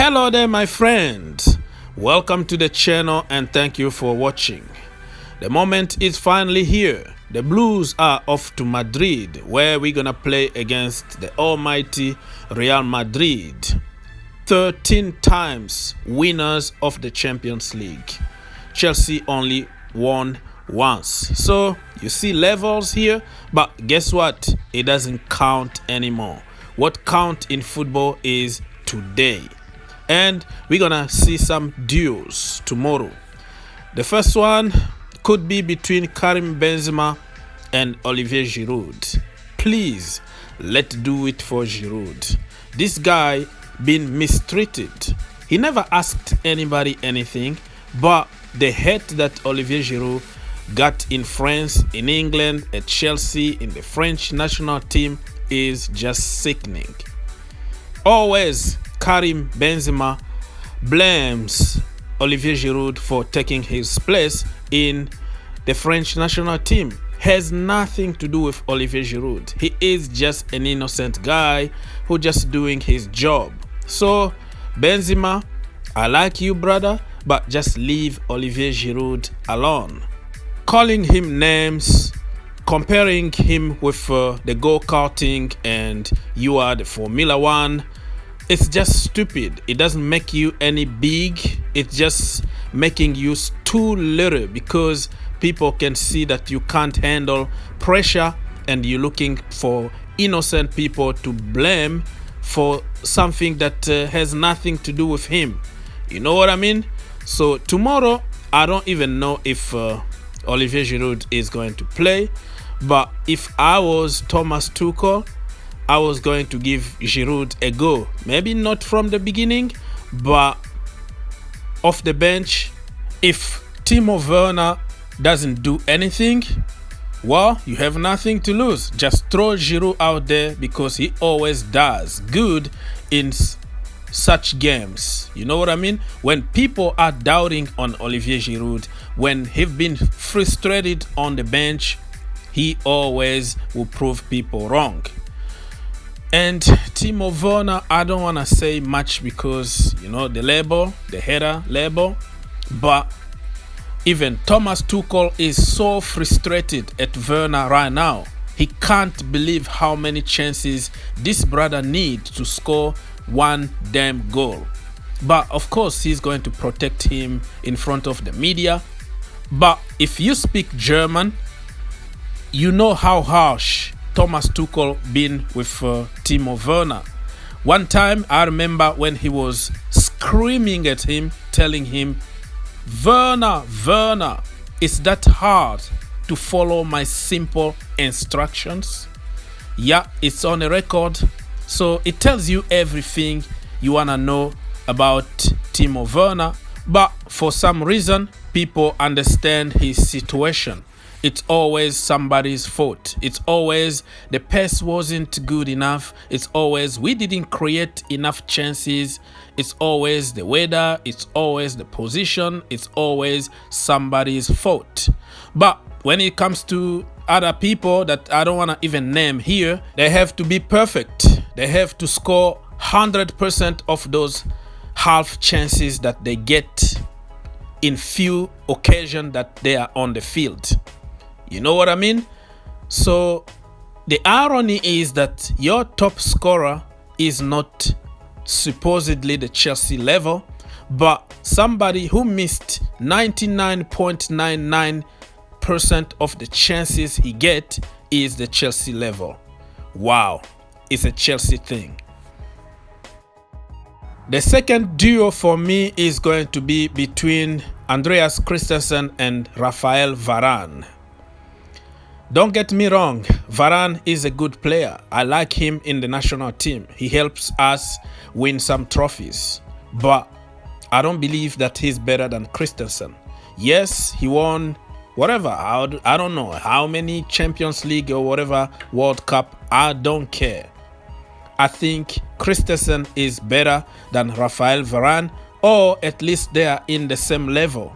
Hello there, my friends. Welcome to the channel and thank you for watching. The moment is finally here. The Blues are off to Madrid, where we're gonna play against the almighty Real Madrid, 13 times winners of the Champions League. Chelsea only won once. So you see levels here, but guess what? It doesn't count anymore. What counts in football is today. And we're gonna see some duels tomorrow. The first one could be between Karim Benzema and Olivier Giroud. Please, let's do it for Giroud. This guy been mistreated. He never asked anybody anything, but the hate that Olivier Giroud got in France, in England, at Chelsea, in the French national team is just sickening. Always Karim Benzema blames Olivier Giroud for taking his place in the French national team. Has nothing to do with Olivier Giroud. He is just an innocent guy who just doing his job. So Benzema, I like you, brother, but just leave Olivier Giroud alone. Calling him names, comparing him with the go-karting and you are the Formula One, it's just stupid. It doesn't make you any big. It's just making you too little because people can see that you can't handle pressure and you're looking for innocent people to blame for something that has nothing to do with him. You know what I mean? So tomorrow, I don't even know if Olivier Giroud is going to play, but if I was Thomas Tuchel, I was going to give Giroud a go. Maybe not from the beginning, but off the bench. If Timo Werner doesn't do anything, well, you have nothing to lose. Just throw Giroud out there because he always does good in such games. You know what I mean? When people are doubting on Olivier Giroud, when he's been frustrated on the bench, he always will prove people wrong. And Timo Werner, I don't want to say much because, you know, the label, the header label, but even Thomas Tuchel is so frustrated at Werner right now. He can't believe how many chances this brother needs to score one damn goal. But of course, he's going to protect him in front of the media. But if you speak German, you know how harsh Thomas Tuchel been with Timo Werner. One time I remember when he was screaming at him, telling him, Werner, is that hard to follow my simple instructions? Yeah, it's on a record. So it tells you everything you wanna know about Timo Werner. But for some reason, people understand his situation. It's always somebody's fault. It's always the pass wasn't good enough. It's always we didn't create enough chances. It's always the weather. It's always the position. It's always somebody's fault. But when it comes to other people that I don't want to even name here, they have to be perfect. They have to score 100% of those half chances that they get in few occasions that they are on the field. You know what I mean? So the irony is that your top scorer is not supposedly the Chelsea level, but somebody who missed 99.99% of the chances he get is the Chelsea level. Wow, it's a Chelsea thing. The second duo for me is going to be between Andreas Christensen and Raphael Varane. Don't get me wrong, Varane is a good player. I like him in the national team. He helps us win some trophies. But I don't believe that he's better than Christensen. Yes, he won whatever. I don't know how many Champions League or whatever World Cup. I don't care. I think Christensen is better than Raphael Varane, or at least they are in the same level.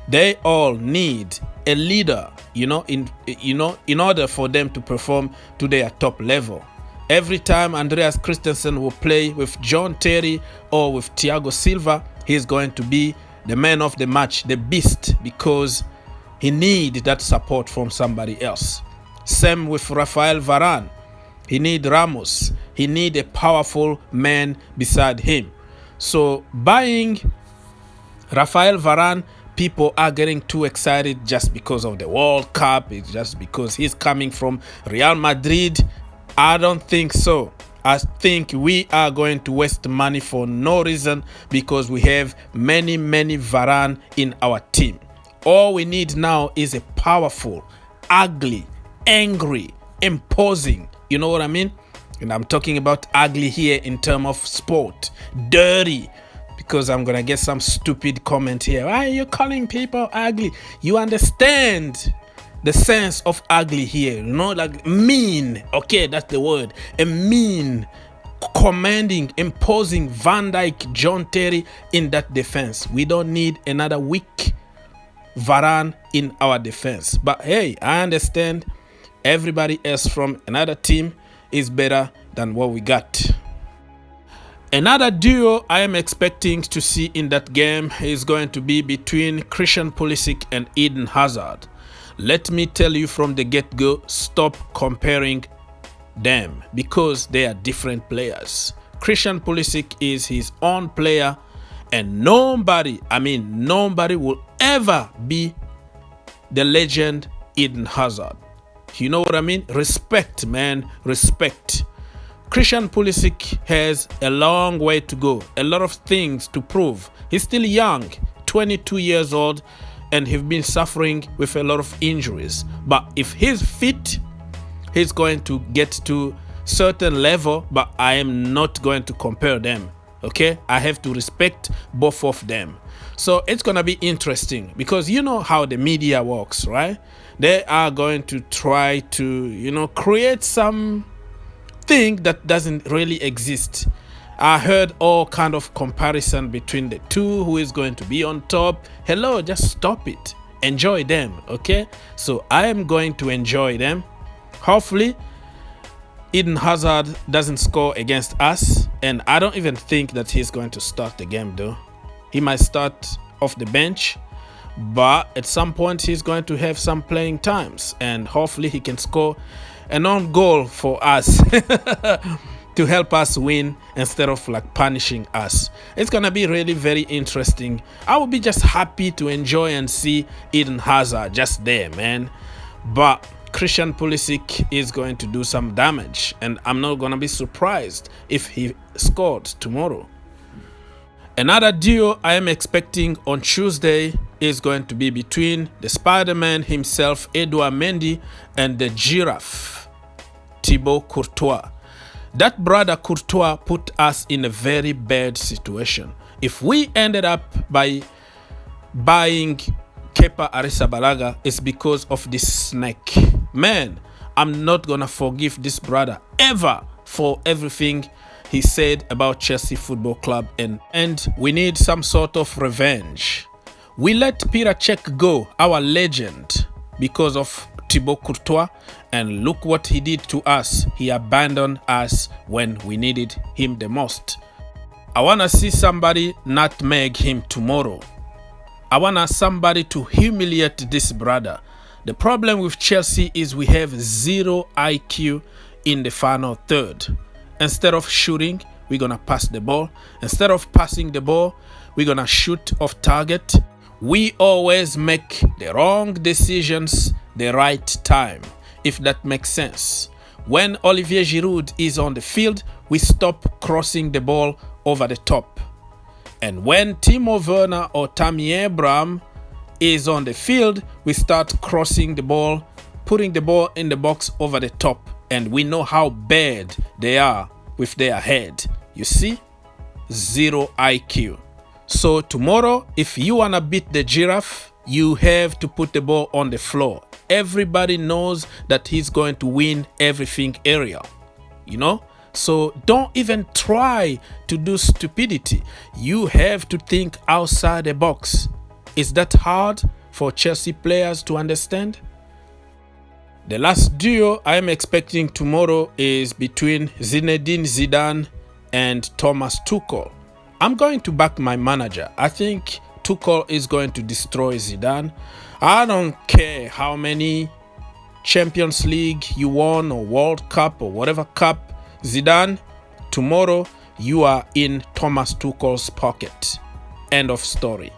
They all need a leader, in order for them to perform to their top level. Every time Andreas Christensen will play with John Terry or with Thiago Silva, he's going to be the man of the match, the beast, because he needs that support from somebody else. Same with Rafael Varane. He needs Ramos. He needs a powerful man beside him. So buying Rafael Varane, people are getting too excited just because of the World Cup. It's just because he's coming from Real Madrid. I don't think so. I think we are going to waste money for no reason because we have many Varane in our team. All we need now is a powerful, ugly, angry, imposing, you know what I mean? And I'm talking about ugly here in terms of sport, dirty, because I'm gonna get some stupid comment here. Why are you calling people ugly? You understand the sense of ugly here, you know, like mean. Okay, that's the word. A mean, commanding, imposing Van Dijk, John Terry in that defense. We don't need another weak Varane in our defense. But hey, I understand everybody else from another team is better than what we got. Another duo I am expecting to see in that game is going to be between Christian Pulisic and Eden Hazard. Let me tell you from the get-go, stop comparing them because they are different players. Christian Pulisic is his own player and nobody will ever be the legend Eden Hazard. You know what I mean? Respect, man, respect. Christian Pulisic has a long way to go, a lot of things to prove. He's still young, 22 years old, and he's been suffering with a lot of injuries. But if he's fit, he's going to get to certain level, but I am not going to compare them. Okay, I have to respect both of them. So it's gonna be interesting because you know how the media works, right? They are going to try to, you know, create some thing that doesn't really exist. I heard all kind of comparison between the two, who is going to be on top. Hello, just stop it. Enjoy them, okay? So I am going to enjoy them. Hopefully, Eden Hazard doesn't score against us, and I don't even think that he's going to start the game though. He might start off the bench, but at some point he's going to have some playing times, and hopefully he can score an own goal for us to help us win instead of like punishing us. It's gonna be really very interesting. I will be just happy to enjoy and see Eden Hazard just there, man. But Christian Pulisic is going to do some damage, and I'm not gonna be surprised if he scored tomorrow. Another duo I am expecting on Tuesday is going to be between the Spider-Man himself, Edouard Mendy, and the Giraffe, Thibaut Courtois. That brother Courtois put us in a very bad situation. If we ended up by buying Kepa Arrizabalaga, it's because of this snake. Man, I'm not gonna forgive this brother ever for everything he said about Chelsea Football Club, and we need some sort of revenge. We let Peter Cech go, our legend, because of Thibaut Courtois, and look what he did to us. He abandoned us when we needed him the most. I want to see somebody nutmeg him tomorrow. I want somebody to humiliate this brother. The problem with Chelsea is we have zero IQ in the final third. Instead of shooting, we're going to pass the ball. Instead of passing the ball, we're going to shoot off target. We always make the wrong decisions the right time, if that makes sense. When Olivier Giroud is on the field, we stop crossing the ball over the top. And when Timo Werner or Tammy Abraham is on the field, we start crossing the ball, putting the ball in the box over the top. And we know how bad they are with their head. You see? Zero IQ. So tomorrow, if you want to beat the Giraffe, you have to put the ball on the floor. Everybody knows that he's going to win everything aerial. You know? So don't even try to do stupidity. You have to think outside the box. Is that hard for Chelsea players to understand? The last duo I am expecting tomorrow is between Zinedine Zidane and Thomas Tuchel. I'm going to back my manager. I think Tuchel is going to destroy Zidane. I don't care how many Champions League you won or World Cup or whatever cup. Zidane, tomorrow you are in Thomas Tuchel's pocket. End of story.